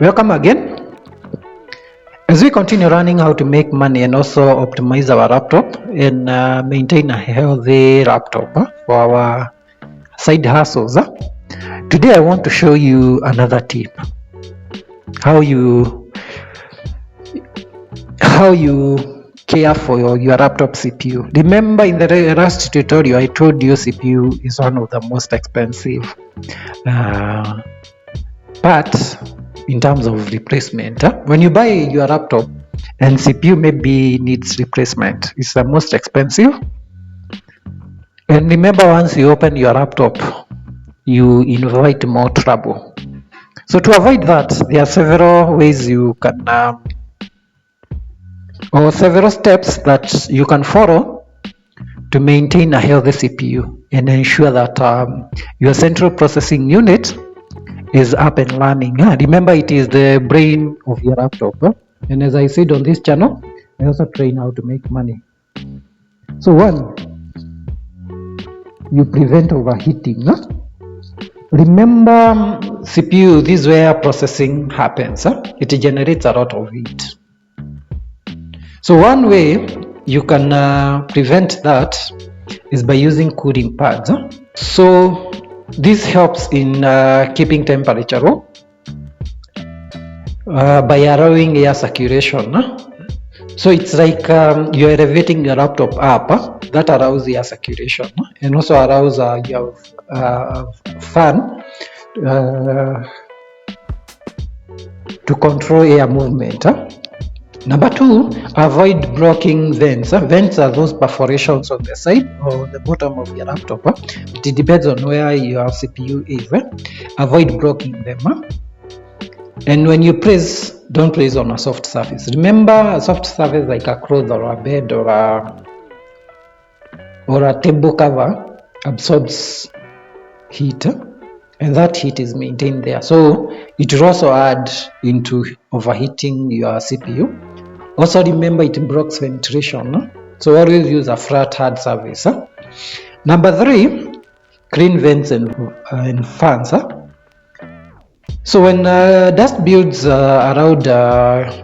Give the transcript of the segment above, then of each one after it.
Welcome again. As we continue learning how to make money and also optimize our laptop and maintain a healthy laptop for our side hustles, today I want to show you another tip. How you care for your laptop CPU. Remember in the last tutorial I told you CPU is one of the most expensive parts in terms of replacement. When you buy your laptop and CPU maybe needs replacement, it's the most expensive. And remember, once you open your laptop, you invite more trouble. So to avoid that, there are several ways you can or several steps that you can follow to maintain a healthy CPU and ensure that your central processing unit is up and running. Remember, it is the brain of your laptop. And as I said on this channel, I also train how to make money. So one, you prevent overheating. Remember, CPU, this is where processing happens. It generates a lot of heat. So one way you can prevent that is by using cooling pads. So this helps in keeping temperature low by allowing air circulation. So it's like you're elevating your laptop up. That allows air circulation and also allows your fan to control air movement. Number two, avoid blocking vents. Vents are those perforations on the side or the bottom of your laptop. It depends on where your CPU is. Avoid blocking them. And when you press, don't press on a soft surface. Remember, a soft surface like a cloth or a bed or a table cover absorbs heat, and that heat is maintained there. So it will also add into overheating your CPU. Also remember, it blocks ventilation. So always use a flat hard surface. Number three, clean vents and fans. So when dust builds around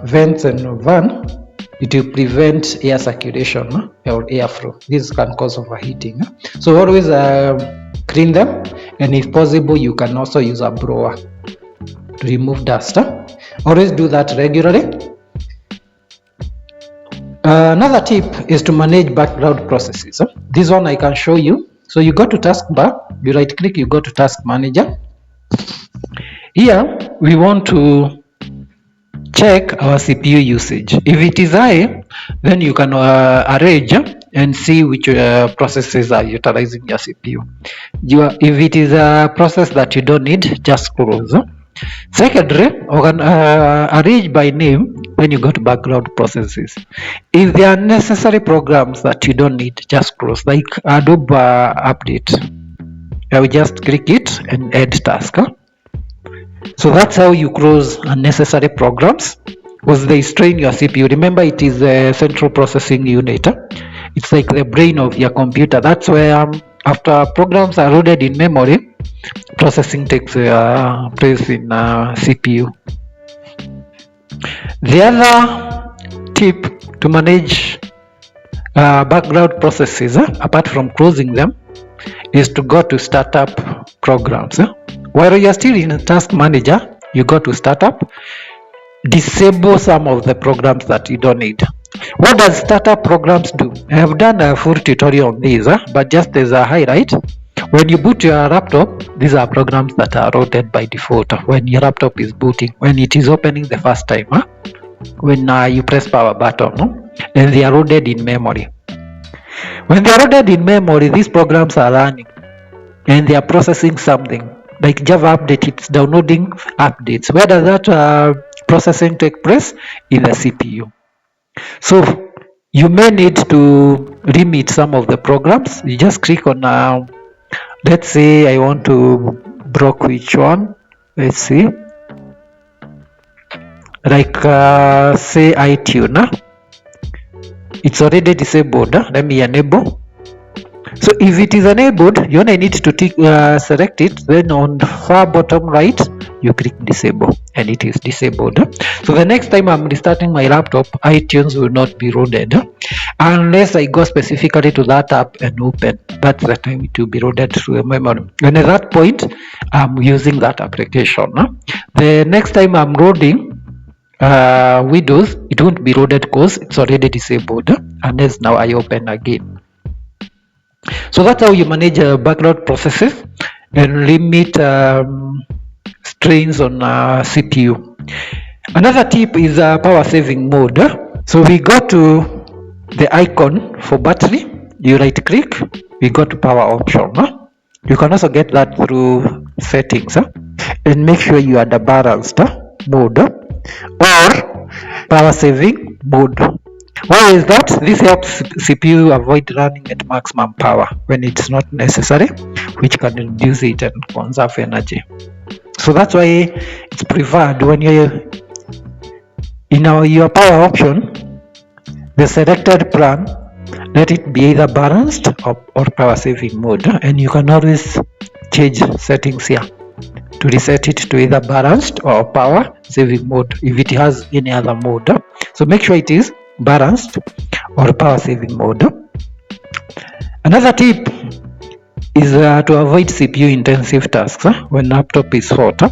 vents and fan, it will prevent air circulation or airflow. This can cause overheating. So always clean them, and if possible, you can also use a blower to remove dust. Always do that regularly. Another tip is to manage background processes. This one I can show you. So you go to taskbar, you right click, you go to task manager. Here we want to check our CPU usage. If it is high, then you can arrange and see which processes are utilizing your CPU. If it is a process that you don't need, just close. Secondly, arrange by name. When you go to background processes, if there are necessary programs that you don't need, just close, like Adobe update. I will just click it and add task. So that's how you close unnecessary programs, because they strain your CPU. Remember, it is a central processing unit. It's like the brain of your computer. That's where after programs are loaded in memory, processing takes place in CPU. The other tip to manage background processes, apart from closing them, is to go to startup programs. While you're still in task manager, you go to startup, disable some of the programs that you don't need. What does startup programs do? I have done a full tutorial on this, but just as a highlight, when you boot your laptop, these are programs that are loaded by default when your laptop is booting, when it is opening the first time, when you press power button, and they are loaded in memory. When they are loaded in memory, these programs are running and they are processing something. Like Java update, it's downloading updates. Where does that processing take place? In the CPU. So you may need to limit some of the programs. You just click on, let's say I want to block which one. Let's see. Like say iTunes. It's already disabled. Let me enable. So if it is enabled, you only need to select it. Then on far bottom right, you click disable, and it is disabled. So the next time I'm restarting my laptop, iTunes will not be loaded unless I go specifically to that app and open. That's the time it will be loaded through a memory, and at that point I'm using that application. The next time I'm loading Windows, it won't be loaded because it's already disabled, unless now I open again. So that's how you manage background processes and limit strains on CPU. Another tip is power saving mode. So we go to the icon for battery, you right click, we go to power option. You can also get that through settings, and make sure you are the balanced mode or power saving mode. Why is that? This helps CPU avoid running at maximum power when it's not necessary, which can reduce it and conserve energy. So that's why it's preferred when you're in your power option, the selected plan, let it be either balanced or power saving mode, and you can always change settings here to reset it to either balanced or power saving mode if it has any other mode. So make sure it is balanced or power saving mode. Another tip is to avoid CPU intensive tasks when laptop is hot.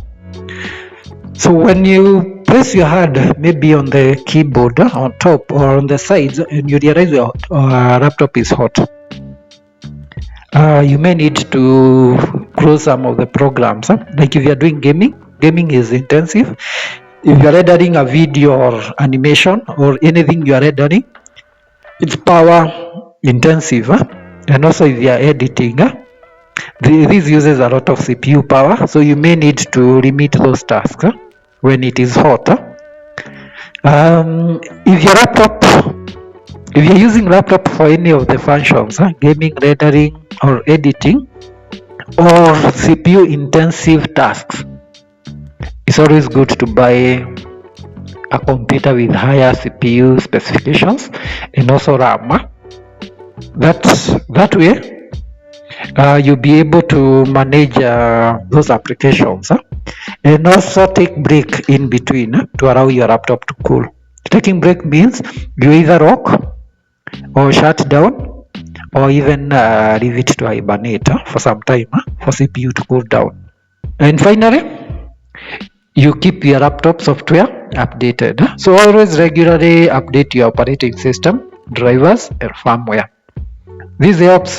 So when you place your hand maybe on the keyboard on top or on the sides and you realize your laptop is hot, you may need to close some of the programs. Like if you're doing gaming is intensive. If you're rendering a video or animation or anything you are rendering, it's power intensive. And also if you're editing, this uses a lot of CPU power, so you may need to limit those tasks when it is hot. If you're using laptop for any of the functions, gaming, rendering, or editing, or CPU intensive tasks, it's always good to buy a computer with higher CPU specifications and also RAM. That way you'll be able to manage those applications and also take break in between to allow your laptop to cool. Taking break means you either lock or shut down or even leave it to hibernate for some time for CPU to cool down. And finally, you keep your laptop software updated. So always regularly update your operating system, drivers, and firmware. This helps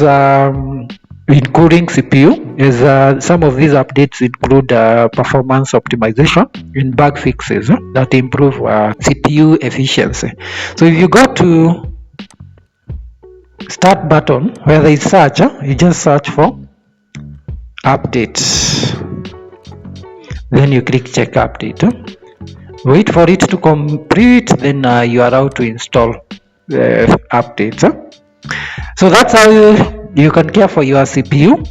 including CPU, as some of these updates include performance optimization and bug fixes that improve CPU efficiency. So if you go to start button where there is search, you just search for updates, then you click check update, wait for it to complete, then you are allowed to install the updates. So that's how you can care for your CPU.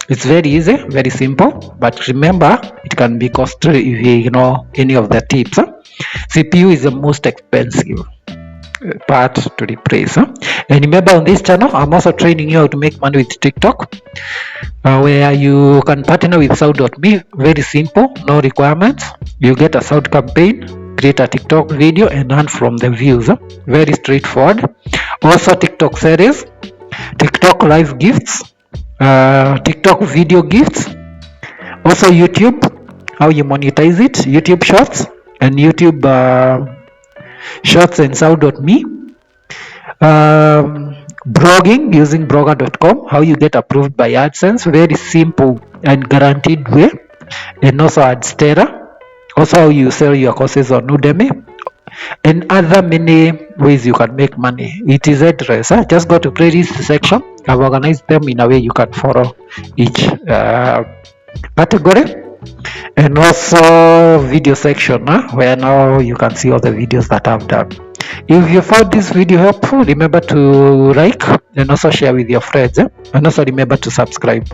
It's very easy, very simple, but remember it can be costly if you ignore any of the tips. CPU is the most expensive part to replace. And remember, on this channel I'm also training you how to make money with TikTok, where you can partner with Sound.me. Very simple, no requirements. You get a sound campaign, create a TikTok video and earn from the views. Very straightforward. Also TikTok series, TikTok live gifts, TikTok video gifts, also YouTube, how you monetize it, YouTube shorts and YouTube shorts and Sound.me, blogging using blogger.com, how you get approved by AdSense, very simple and guaranteed way, and also Adstera, also how you sell your courses on Udemy, and other many ways you can make money. It is address. Just go to playlist section. I've organized them in a way you can follow each category, and also video section where now you can see all the videos that I've done. If you found this video helpful, remember to like and also share with your friends, and also remember to subscribe.